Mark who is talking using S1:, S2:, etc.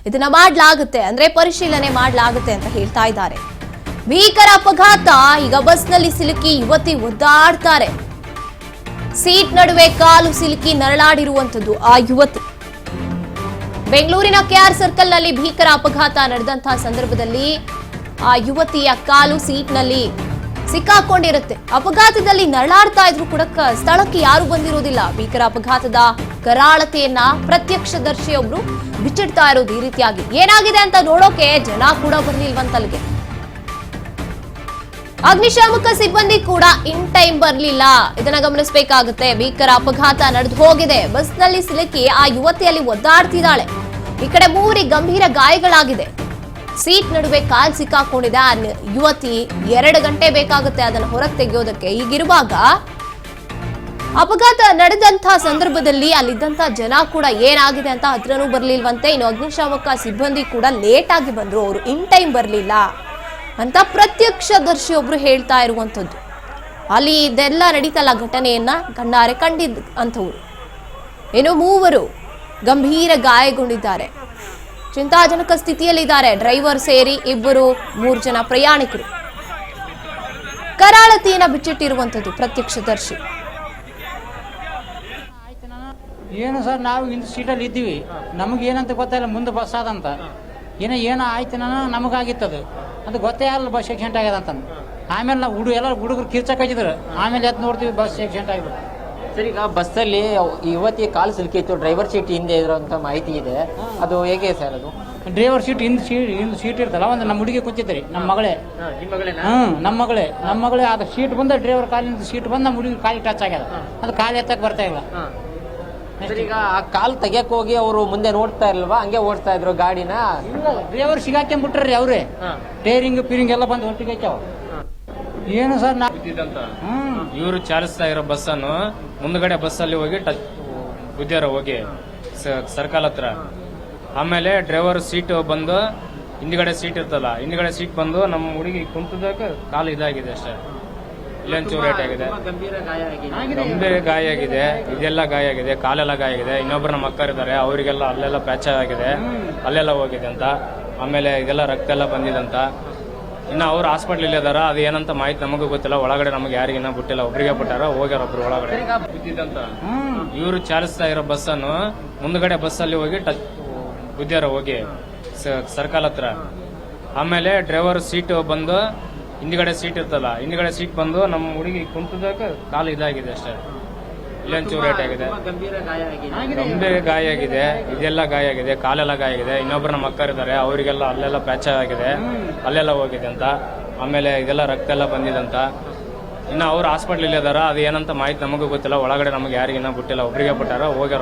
S1: ಇದನ್ನ ಮಾಡಲಾಗುತ್ತೆ ಅಂದ್ರೆ ಪರಿಶೀಲನೆ ಮಾಡಲಾಗುತ್ತೆ ಅಂತ ಹೇಳ್ತಾ ಇದ್ದಾರೆ. ಭೀಕರ ಅಪಘಾತ. ಈಗ ಬಸ್ನಲ್ಲಿ ಸಿಲುಕಿ ಯುವತಿ ಒದ್ದಾಡ್ತಾರೆ. ಸೀಟ್ ನಡುವೆ ಕಾಲು ಸಿಲುಕಿ ನರಳಾಡಿರುವಂತದ್ದು ಆ ಯುವತಿ. ಬೆಂಗಳೂರಿನ ಕೆಆರ್ ಸರ್ಕಲ್ ನಲ್ಲಿ ಭೀಕರ ಅಪಘಾತ ನಡೆದಂತಹ ಸಂದರ್ಭದಲ್ಲಿ ಆ ಯುವತಿಯ ಕಾಲು ಸೀಟ್ನಲ್ಲಿ ಸಿಕ್ಕಾಕೊಂಡಿರುತ್ತೆ. ಅಪಘಾತದಲ್ಲಿ ನರಳಾಡ್ತಾ ಇದ್ರು ಕೂಡ ಸ್ಥಳಕ್ಕೆ ಯಾರು ಬಂದಿರೋದಿಲ್ಲ. ಭೀಕರ ಅಪಘಾತದ ಕರಾಳತೆಯನ್ನ ಪ್ರತ್ಯಕ್ಷದರ್ಶಿಯೊಬ್ರು ಬಿಚ್ಚಿಡ್ತಾ ಇರೋದು ಈ ರೀತಿಯಾಗಿ. ಏನಾಗಿದೆ ಅಂತ ನೋಡೋಕೆ ಜನ ಕೂಡ ಬರ್ಲಿಲ್ವಂತಲ್ಲಿಗೆ. ಅಗ್ನಿಶಾಮಕ ಸಿಬ್ಬಂದಿ ಕೂಡ ಇನ್ ಟೈಮ್ ಬರ್ಲಿಲ್ಲ. ಇದನ್ನ ಗಮನಿಸಬೇಕಾಗುತ್ತೆ. ಭೀಕರ ಅಪಘಾತ ನಡೆದು ಹೋಗಿದೆ. ಬಸ್ನಲ್ಲಿ ಸಿಲುಕಿ ಆ ಯುವತಿಯಲ್ಲಿ ಒದ್ದಾಡ್ತಿದ್ದಾಳೆ. ಈ ಕಡೆ 3 ಗಂಭೀರ ಗಾಯಗಳಾಗಿದೆ. ಸೀಟ್ ನಡುವೆ ಕಾಲ್ ಸಿಕ್ಕಾಕೊಂಡಿದೆ ಆ ಯುವತಿ. 2 ಗಂಟೆ ಬೇಕಾಗುತ್ತೆ ಅದನ್ನು ಹೊರಗೆ ತೆಗೆಯೋದಕ್ಕೆ. ಹೀಗಿರುವಾಗ ಅಪಘಾತ ನಡೆದಂತಹ ಸಂದರ್ಭದಲ್ಲಿ ಅಲ್ಲಿದ್ದಂತ ಜನ ಕೂಡ ಏನಾಗಿದೆ ಅಂತ ಹತ್ರನೂ ಬರ್ಲಿಲ್ವಂತೆ. ಇನ್ನು ಅಗ್ನಿಶಾಮಕ ಸಿಬ್ಬಂದಿ ಕೂಡ ಲೇಟ್ ಆಗಿ ಬಂದ್ರು. ಅವರು ಇನ್ ಟೈಮ್ ಬರ್ಲಿಲ್ಲ ಅಂತ ಪ್ರತ್ಯಕ್ಷದರ್ಶಿಯೊಬ್ರು ಹೇಳ್ತಾ ಇರುವಂತದ್ದು. ಅಲ್ಲಿ ಇದೆಲ್ಲ ನಡೀತಲ್ಲ ಘಟನೆಯನ್ನ ಕಣ್ಣಾರೆ ಕಂಡಿದ್ದ ಅಂತವ್ರು. ಇನ್ನು 3 ಗಂಭೀರ ಗಾಯಗೊಂಡಿದ್ದಾರೆ. ಚಿಂತಾಜನಕ ಸ್ಥಿತಿಯಲ್ಲಿದ್ದಾರೆ. ಡ್ರೈವರ್ ಸೇರಿ 3 ಜನ ಪ್ರಯಾಣಿಕರು. ಕರಾಳತೆಯನ್ನ ಬಿಚ್ಚಿಟ್ಟಿರುವಂತದ್ದು ಪ್ರತ್ಯಕ್ಷದರ್ಶಿ.
S2: ಏನು ಸರ್, ನಾವು ಇಂದು ಸೀಟಲ್ಲಿ ಇದ್ದೀವಿ. ನಮಗೆ ಏನಂತ ಗೊತ್ತಾಯಿಲ್ಲ, ಮುಂದೆ ಬಸ್ ಆದಂತ ಏನೋ ಆಯ್ತು ನಮಗಾಗಿತ್ತದು. ಅದು ಗೊತ್ತೇ ಆಗಲ್ಲ ಬಸ್ ಆಕ್ಸಿಡೆಂಟ್ ಆಗ್ಯದ ಅಂತ. ಆಮೇಲೆ ನಾವು ಎಲ್ಲ ಹುಡುಗರು ಕಿರ್ಚಕ್ ಹಚ್ಚಿದ್ರು. ಆಮೇಲೆ ಎದ್ದು ನೋಡ್ತೀವಿ ಬಸ್ ಆಕ್ಸಿಡೆಂಟ್ ಆಗಿಬಿಟ್ಟು.
S3: ಸರ್, ಈಗ ಬಸ್ಸಲ್ಲಿ ಯುವತಿ ಕಾಲು ಸಿಲುಕಿತ್ತು. ಡ್ರೈವರ್ ಸೀಟ್ ಹಿಂದೆ ಇರೋಂಥ ಮಾಹಿತಿ ಇದೆ. ಅದು ಹೇಗೆ ಸರ್? ಅದು
S2: ಡ್ರೈವರ್ ಸೀಟ್ ಹಿಂದೆ ಸೀಟ್ ಇರ್ತಲ್ಲ, ಒಂದು ನಮ್ಮ ಹುಡುಗಿ ಕೂತಿದ್ರಿ, ನಮ್ಮ ಮಗಳೇ. ನಮ್ಮ ಮಗಳೇ ಅದು ಸೀಟ್ ಬಂದ ಡ್ರೈವರ್ ಕಾಲಿಂದ ಸೀಟ್ ಬಂದು ನಮ್ಮ ಹುಡುಗಿ ಕಾಲಿಗೆ ಟಚ್ ಆಗ್ಯದ. ಅದು ಕಾಲು ಎತ್ತಕ್ಕೆ ಬರ್ತಾ ಇಲ್ಲ.
S3: ಈಗ ಆ ಕಾಲು ತೆಗಿಯಕ್ ಹೋಗಿ ಅವರು ಮುಂದೆ ನೋಡ್ತಾ ಇಲ್ವಾ, ಹಂಗೆ ಓಡಿಸ್ತಾ ಇದ್ರು ಗಾಡಿನ?
S2: ಡ್ರೈವರ್ ಸಿಗಾಕೊಂಡ್ಬಿಟ್ರಿ ಅವ್ರೆ. ಟೈರಿಂಗ್ ಪಿರಿಂಗ್ ಎಲ್ಲ ಬಂದು ಒಟ್ಟಿಗೆ ಹಚ್ಚಾವ. ಏನು ಸರ್,
S4: ಇವರು ಚಾಲಿಸ್ತಾ ಇರೋ ಬಸ್ಸನ್ನು ಮುಂದ್ಗಡೆ ಬಸ್ಸಲ್ಲಿ ಹೋಗಿ ಗುದ್ದ್ಯಾರ ಹೋಗಿ ಸರ್ಕಲ್ ಹತ್ರ. ಆಮೇಲೆ ಡ್ರೈವರ್ ಸೀಟ್ ಬಂದು ಹಿಂದ್ಗಡೆ ಸೀಟ್ ಇರ್ತಲ್ಲ, ಹಿಂದ್ಗಡೆ ಸೀಟ್ ಬಂದು ನಮ್ಮ ಹುಡುಗಿ ಕುಂತದಕ್ಕೆ ಕಾಲು ಇದಾಗಿದೆ ಅಷ್ಟೇ. ಇಲ್ಲೊಂಚೂರು ರೇಟ್ ಆಗಿದೆ. ಗಂಭೀರ ಗಾಯ ಆಗಿದೆ. ಇದೆಲ್ಲ ಗಾಯ ಆಗಿದೆ. ಕಾಲೆಲ್ಲ ಗಾಯ ಆಗಿದೆ. ಇನ್ನೊಬ್ರು ನಮ್ಮ ಅಕ್ಕರಿದ್ದಾರೆ, ಅವರಿಗೆಲ್ಲ ಅಲ್ಲೆಲ್ಲ ಪ್ಯಾಚ್ ಆಗಿದೆ, ಅಲ್ಲೆಲ್ಲ ಹೋಗಿದೆ ಅಂತ. ಆಮೇಲೆ ಇದೆಲ್ಲ ರಕ್ತ ಎಲ್ಲ ಬಂದಿದಂತ. ಇನ್ನು ಅವ್ರು ಹಾಸ್ಪಿಟ್ಲ್ ಇದಾರ. ಅದು ಏನಂತ ಮಾಹಿತಿ ನಮಗೂ ಗೊತ್ತಿಲ್ಲ. ಒಳಗಡೆ ನಮಗೆ ಯಾರಿಗಿನ್ನ ಬಿಟ್ಟಿಲ್ಲ. ಒಬ್ರಿಗೆ ಬಿಟ್ಟಾರ, ಹೋಗ್ಯಾರ ಒಬ್ರು ಒಳಗಡೆ. ಇವರು ಚಾಲಿಸ್ತಾ ಇರೋ ಬಸ್ಸನ್ನು ಮುಂದ್ಗಡೆ ಬಸ್ಸಲ್ಲಿ ಹೋಗಿ ಗುದ್ದ್ಯಾರ ಹೋಗಿ ಸರ್ಕಲ್ ಹತ್ರ. ಆಮೇಲೆ ಡ್ರೈವರ್ ಸೀಟ್ ಬಂದು ಹಿಂದ್ಗಡೆ ಸೀಟ್ ಇರ್ತಲ್ಲ, ಹಿಂದ್ಗಡೆ ಸೀಟ್ ಬಂದು ನಮ್ಮ ಹುಡುಗಿ ಕುಂತದಕ್ಕೆ ಕಾಲು ಇದಾಗಿದೆ ಅಷ್ಟೇ. ಇಲ್ಲೊಂಚೂರು ರೇಟ್ ಆಗಿದೆ. ಗಂಭೀರ ಗಾಯ ಆಗಿದೆ. ಇದೆಲ್ಲ ಗಾಯ ಆಗಿದೆ. ಕಾಲೆಲ್ಲ ಗಾಯ ಆಗಿದೆ. ಇನ್ನೊಬ್ರು ನಮ್ಮ ಅಕ್ಕರಿದ್ದಾರೆ, ಅವರಿಗೆಲ್ಲ ಅಲ್ಲೆಲ್ಲ ಪ್ಯಾಚ್ ಆಗಿದೆ, ಅಲ್ಲೆಲ್ಲ ಹೋಗಿದೆ ಅಂತ. ಆಮೇಲೆ ಇದೆಲ್ಲ ರಕ್ತ ಎಲ್ಲ ಬಂದಿದಂತ. ಇನ್ನು ಅವ್ರು ಹಾಸ್ಪಿಟ್ಲ್ ಇದಾರ. ಅದು ಏನಂತ ಮಾಹಿತಿ ನಮಗೂ ಗೊತ್ತಿಲ್ಲ. ಒಳಗಡೆ ನಮಗೆ ಯಾರಿಗಿನ್ನ ಬಿಟ್ಟಿಲ್ಲ. ಒಬ್ರಿಗೆ ಬಿಟ್ಟಾರ, ಹೋಗ್ಯಾರ